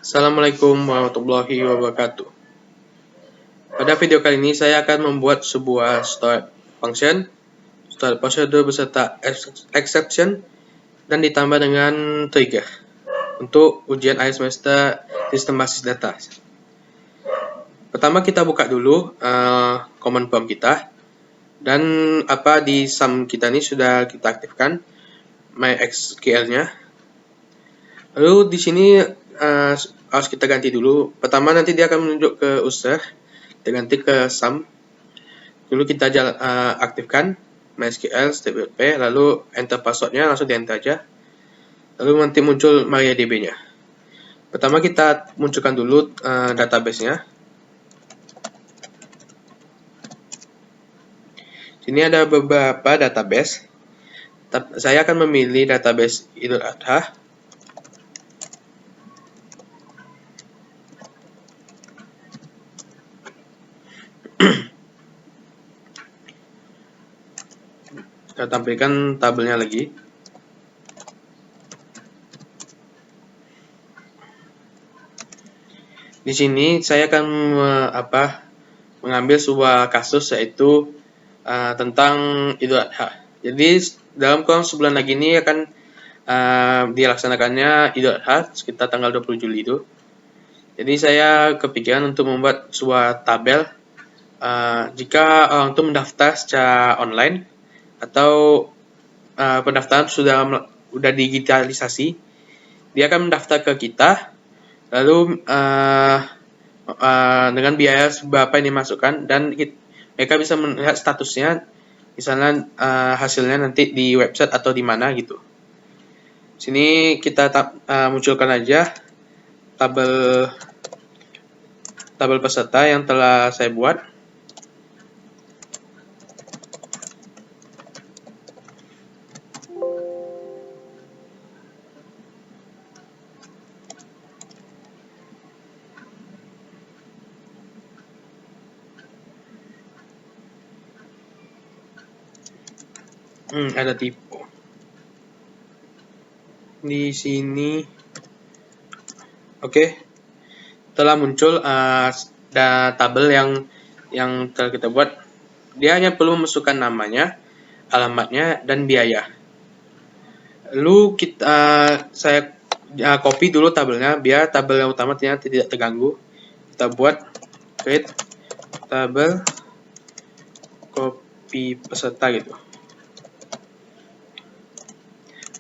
Assalamualaikum warahmatullahi wabarakatuh. Pada video kali ini saya akan membuat sebuah stored function, stored procedure beserta exception, dan ditambah dengan trigger untuk ujian akhir semester sistem basis data. Pertama kita buka dulu command prompt kita, dan di sum kita ini sudah kita aktifkan MySQL-nya. Lalu di sini harus kita ganti dulu. Pertama nanti dia akan menunjuk ke user, kita ganti ke sum. Dulu kita aktifkan MySQL step.p, lalu enter passwordnya, langsung di enter aja. Lalu nanti muncul MariaDB-nya. Pertama kita munculkan dulu database-nya. Sini ada beberapa database. Saya akan memilih database Idul Adha. Kita tampilkan tabelnya lagi. Di sini saya akan mengambil sebuah kasus, yaitu tentang Idul Adha. Jadi dalam kurang sebulan lagi ini akan dilaksanakannya Idul Adha sekitar tanggal 20 Juli itu. Jadi saya kepikiran untuk membuat sebuah tabel jika orang itu mendaftar secara online atau pendaftaran sudah digitalisasi, dia akan mendaftar ke kita, lalu dengan biaya berapa yang dimasukkan, dan mereka bisa melihat statusnya, misalnya hasilnya nanti di website atau di mana gitu. Sini kita munculkan aja tabel peserta yang telah saya buat. Ada tipe di sini. Oke. Telah muncul tabel yang telah kita buat. Dia hanya perlu memasukkan namanya, alamatnya, dan biaya. Lalu saya copy dulu tabelnya biar tabel yang utama tidak terganggu. Kita buat create tabel copy peserta gitu.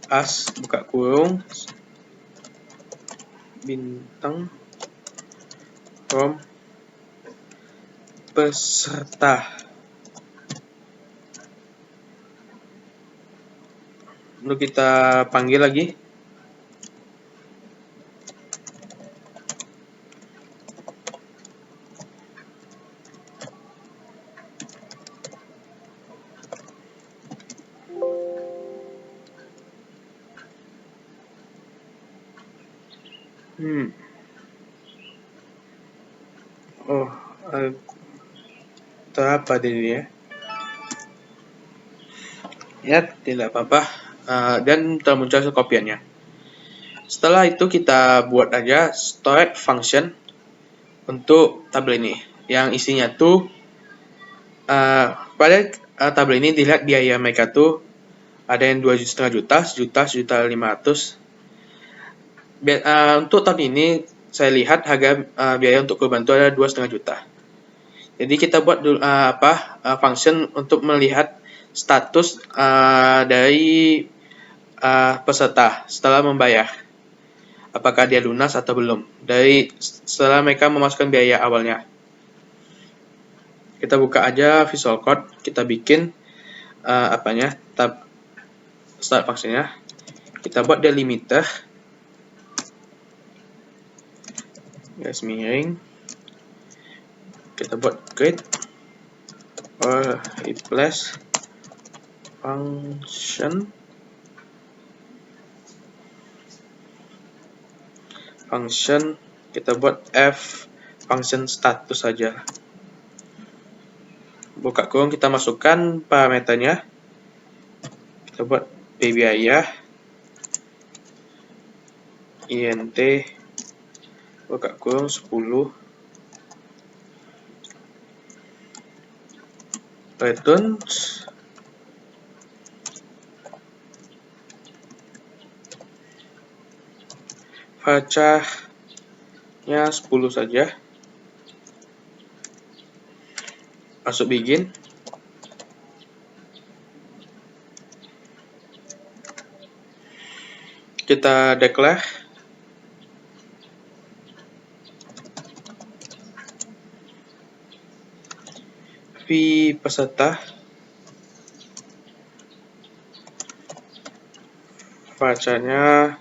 As buka kurung bintang from peserta. Lalu kita panggil lagi. Apa dirinya? Ya, tidak apa-apa. Dan termuncul kopiannya. Setelah itu kita buat aja stored function untuk tabel ini, yang isinya tuh pada tabel ini dilihat biaya mereka tuh ada yang 2,5 juta, 1,500. Untuk tahun ini saya lihat harga biaya untuk korban itu ada 2,5 juta. Jadi kita buat dulu function untuk melihat status dari peserta setelah membayar, apakah dia lunas atau belum, setelah mereka memasukkan biaya awalnya. Kita buka aja Visual Code, kita bikin start functionnya. Kita buat delimiter, garis miring. Kita buat create or replace function kita buat f function status saja. Buka kurung, kita masukkan parameternya. Kita buat biaya int buka kurung 10 returns bacanya 10 saja, masuk begin. Kita declare fee peserta bacanya.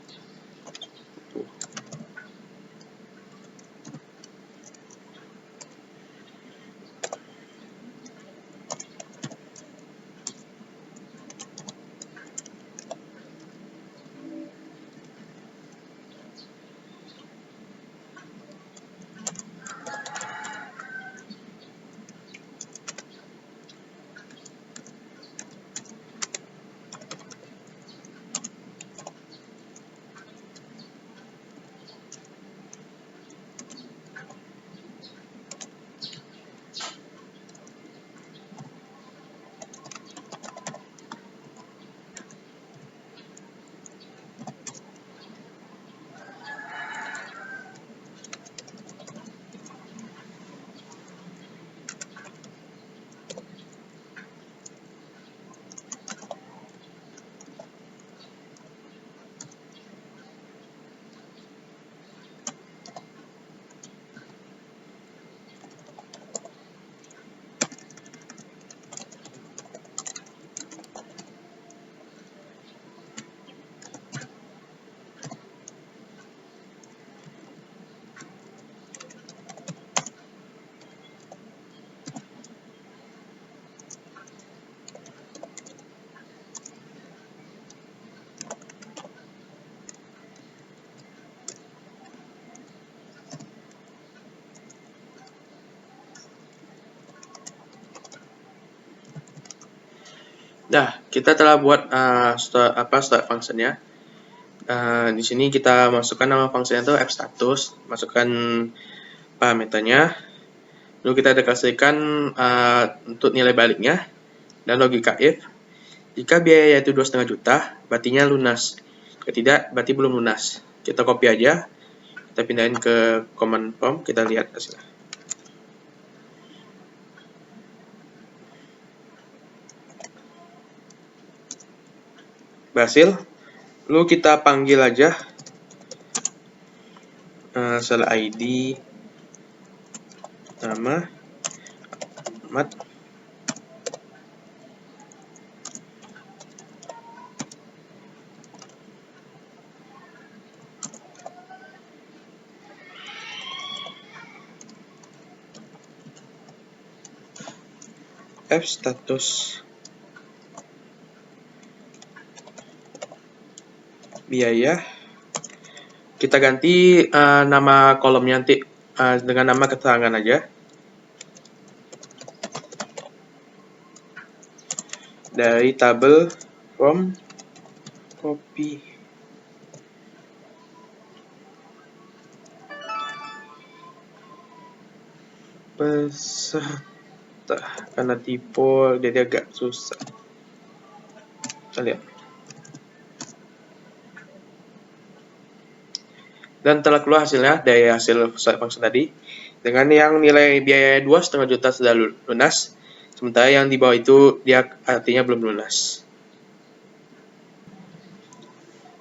Nah, kita telah buat start function-nya. Di sini kita masukkan nama function itu fStatus, masukkan parameternya, lalu kita deklarasikan untuk nilai baliknya, dan logika if. Jika biaya itu 2,5 juta, berarti lunas. Jika tidak, berarti belum lunas. Kita copy aja, kita pindahin ke command prompt, kita lihat hasilnya. Berhasil. Lalu kita panggil aja setelah ID, nama, alamat, fStatus, biaya. Kita ganti nama kolomnya nanti dengan nama keterangan aja. Dari tabel from copy peserta, karena tipe jadi agak susah. Kita lihat. Dan telah keluar hasilnya dari hasil start function tadi, dengan yang nilai biaya 2,5 juta sudah lunas, sementara yang di bawah itu dia artinya belum lunas.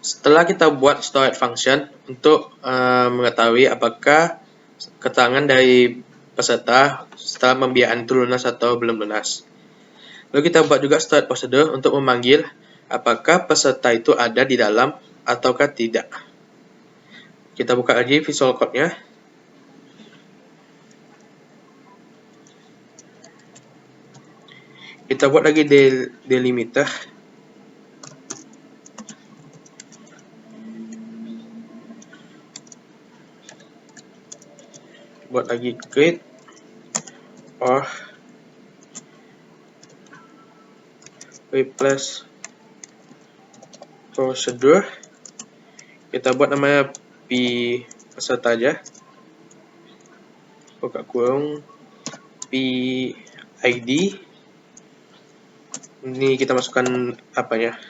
Setelah kita buat storage function untuk mengetahui apakah keterangan dari peserta setelah pembiayaan itu lunas atau belum lunas. Lalu kita buat juga storage procedure untuk memanggil apakah peserta itu ada di dalam ataukah tidak. Kita buka lagi Visual Code-nya. Kita buat lagi delimiter. Buat lagi create or replace procedure. Kita buat namanya peserta aja. buka kurung PID. Ini kita masukkan apanya,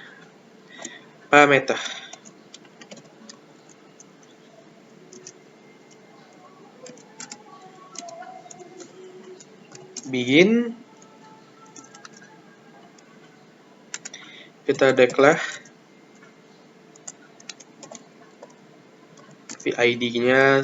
parameter. Begin, kita declare PID-nya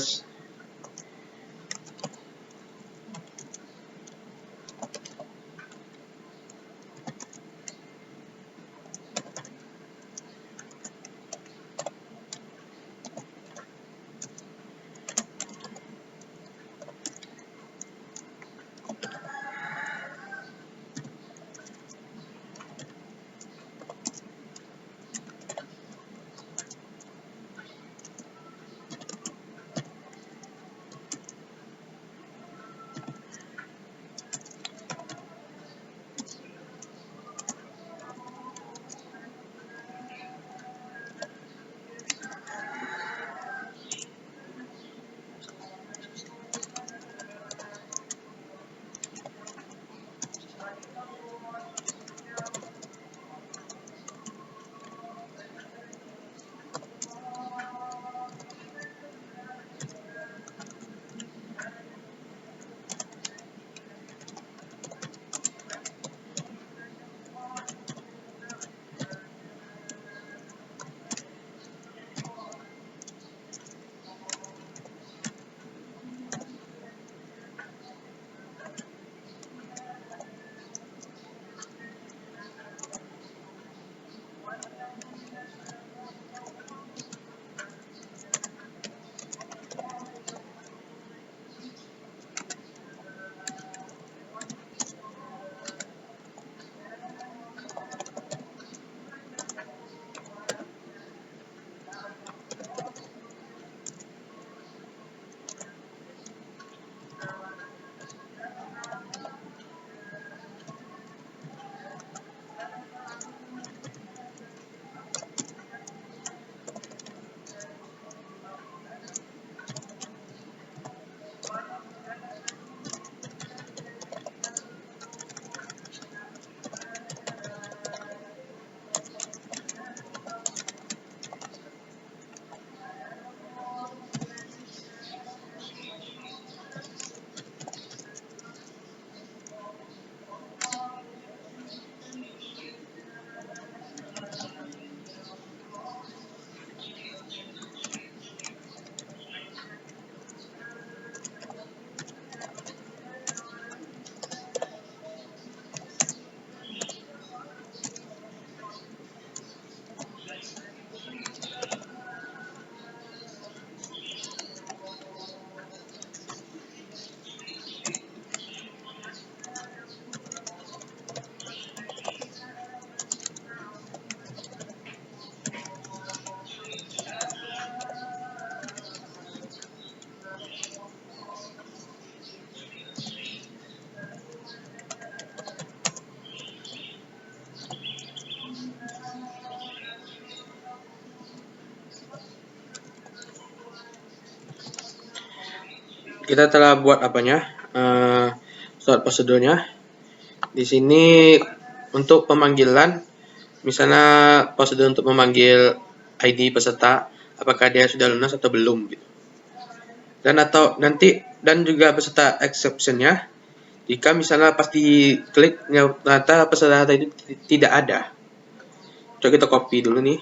kita telah buat apanya, start prosedurnya. Di sini untuk pemanggilan, misalnya prosedur untuk memanggil ID peserta, apakah dia sudah lunas atau belum gitu. Dan juga peserta exception-nya, jika misalnya pas diklik ternyata peserta itu tidak ada. Coba kita copy dulu nih.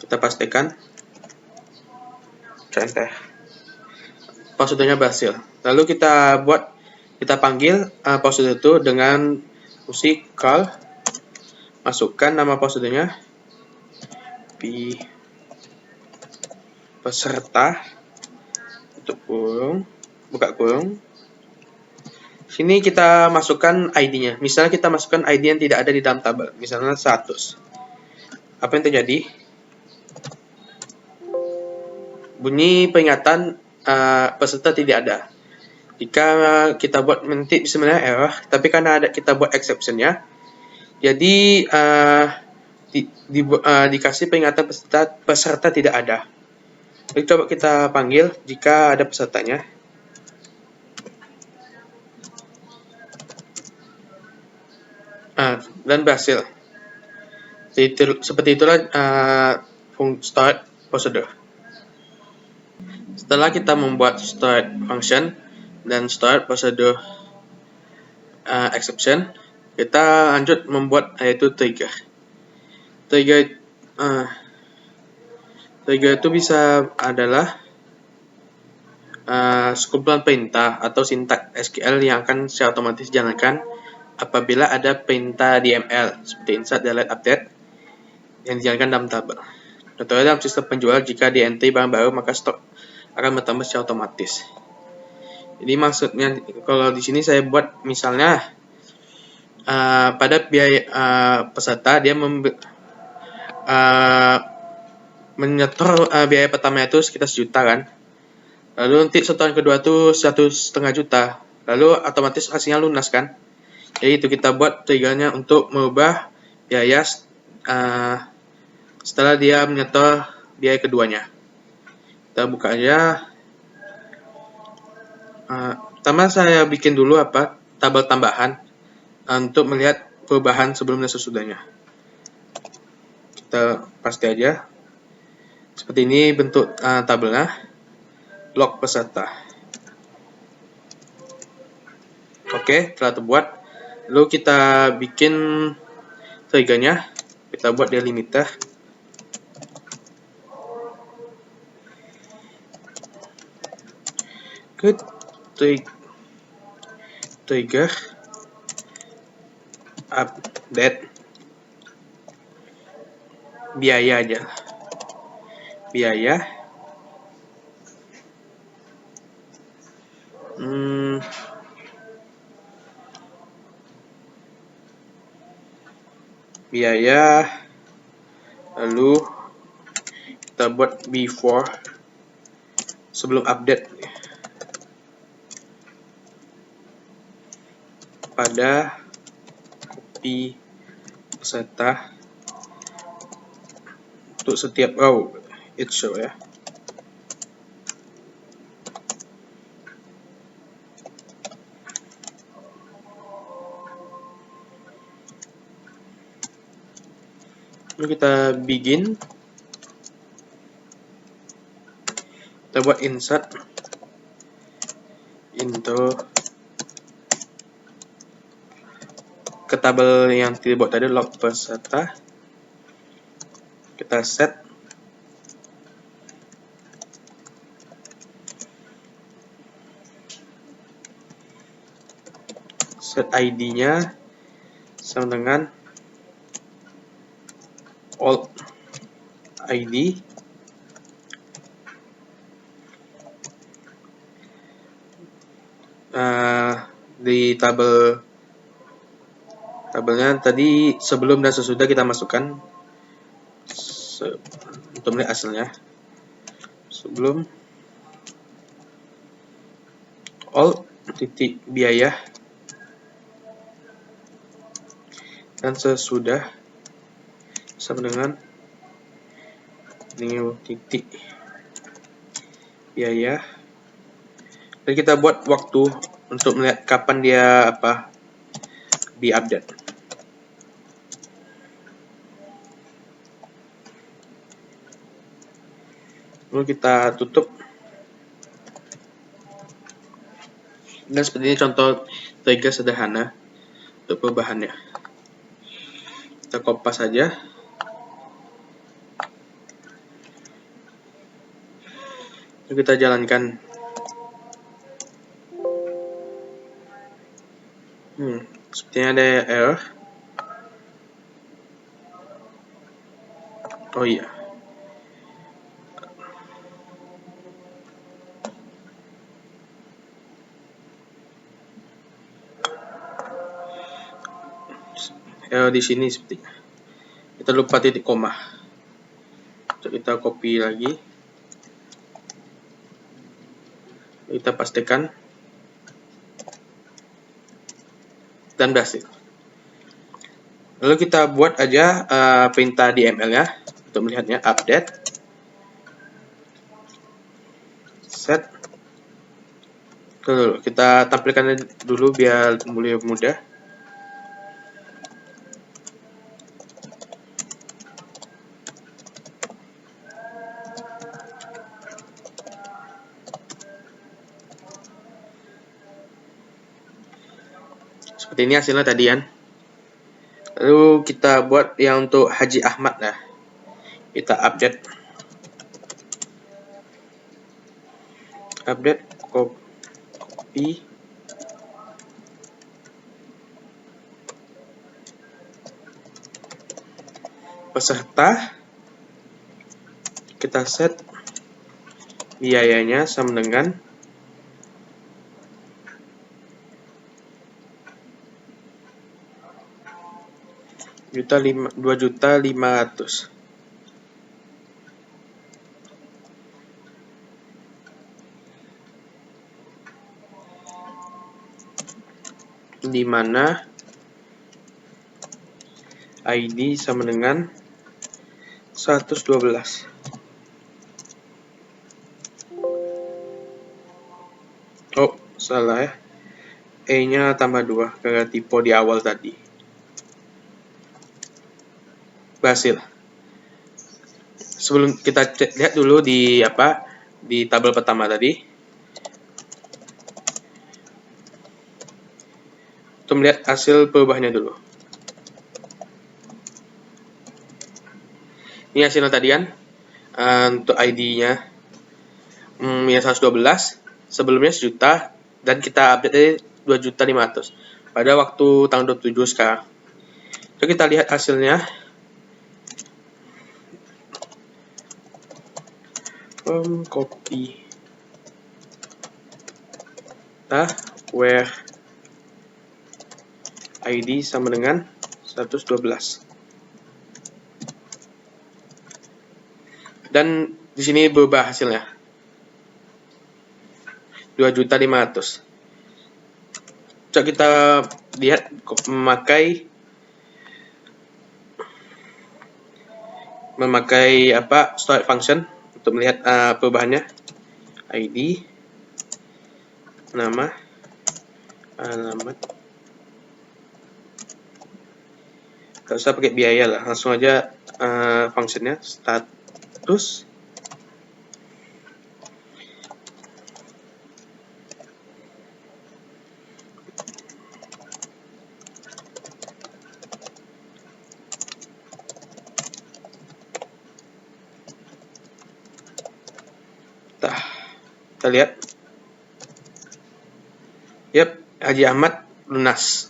Kita pastikan enter. Prosedurnya berhasil. Lalu kita panggil prosedur itu dengan fungsi call. Masukkan nama prosedurnya peserta, tutup kurung, buka kurung. Sini kita masukkan ID-nya. Misalnya kita masukkan ID yang tidak ada di dalam tabel, misalnya 100. Apa yang terjadi? Bunyi peringatan peserta tidak ada. Jika kita buat nanti sebenarnya error, tapi karena kita buat exception-nya, jadi dikasih peringatan peserta tidak ada. Jadi coba kita panggil jika ada pesertanya. Dan berhasil. Seperti itulah start procedure. Setelah kita membuat start function dan start procedure exception, kita lanjut membuat yaitu trigger. Trigger itu bisa adalah sekumpulan perintah atau sintaks SQL yang akan secara otomatis dijalankan apabila ada perintah DML seperti insert, delete, update yang dijalankan dalam tabel. Contohnya dalam sistem penjual, jika di entry barang baru maka stok akan bertambah secara otomatis. Jadi maksudnya kalau di sini saya buat misalnya pada biaya peserta dia menyetor biaya pertama itu sekitar 1 juta kan. Lalu nanti setoran kedua itu 1,5 juta. Lalu otomatis hasilnya lunas kan. Jadi itu kita buat triggernya untuk merubah biaya setelah dia menyetor biaya keduanya. Kita buka aja. Pertama saya bikin dulu tabel tambahan untuk melihat perubahan sebelum dan sesudahnya. Kita pasti aja. Seperti ini bentuk tabelnya. Log peserta. Oke, telah terbuat. Lalu kita bikin triggernya. Kita buat delimiter. Ke trigger update biaya aja. Biaya biaya, lalu kita buat before sebelum update pada copy peserta untuk setiap row it show ya. Lalu kita begin, kita buat insert into ke tabel yang kita buat tadi, log peserta. Kita set ID-nya sama dengan old ID di tabelnya tadi sebelum dan sesudah kita masukkan untuk melihat hasilnya. Sebelum all titik biaya dan sesudah sama dengan new titik biaya. Dan kita buat waktu untuk melihat kapan dia diupdate. Lalu kita tutup. Dan seperti ini contoh trigger sederhana untuk perubahannya. Kita kopas saja. Lalu kita jalankan. Sepertinya ada error. Oh iya. Error di sini sepertinya. Kita lupa titik koma. Kita copy lagi. Kita pastikan. Dan berhasil. Lalu kita buat aja perintah di ML ya untuk melihatnya. Update set. Dulu kita tampilkan dulu biar mulai mudah. Seperti ini hasilnya tadi kan. Lalu kita buat yang untuk Haji Ahmad lah. Kita update copy peserta, kita set biayanya sama dengan Rp2.500.000. Di mana ID sama dengan 112. Oh, salah ya. E-nya tambah 2 karena tipe di awal tadi. Berhasil. Sebelum kita lihat dulu di tabel pertama tadi. Untuk melihat hasil perubahannya dulu. Ini hasilnya tadi kan. Untuk ID-nya ya 112, sebelumnya 1 juta, dan kita update 2.500.000 pada waktu tanggal 27 sekarang. Jadi kita lihat hasilnya. Copy where ID sama dengan 112. Dan di sini berubah hasilnya. 2.500.000. Coba kita lihat memakai storage function untuk melihat perubahannya. ID, nama, alamat. Gak usah pakai biaya lah, langsung aja functionnya status. Kita lihat. Haji Ahmad lunas.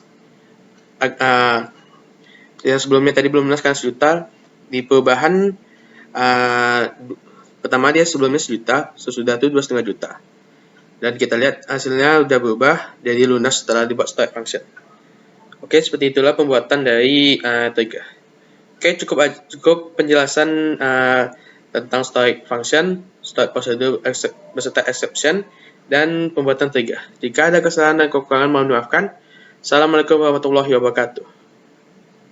Yang sebelumnya tadi belum lunas kan 1 juta. Di perubahan pertama dia sebelumnya 1 juta, sesudah itu 2,5 juta. Dan kita lihat hasilnya udah berubah jadi lunas setelah dibuat storage function. Oke, seperti itulah pembuatan dari Toiga. Oke, cukup penjelasan tentang storage function, storage prosedur beserta exception, dan pembuatan Toiga. Jika ada kesalahan dan kekurangan mohon maafkan. Assalamualaikum warahmatullahi wabarakatuh.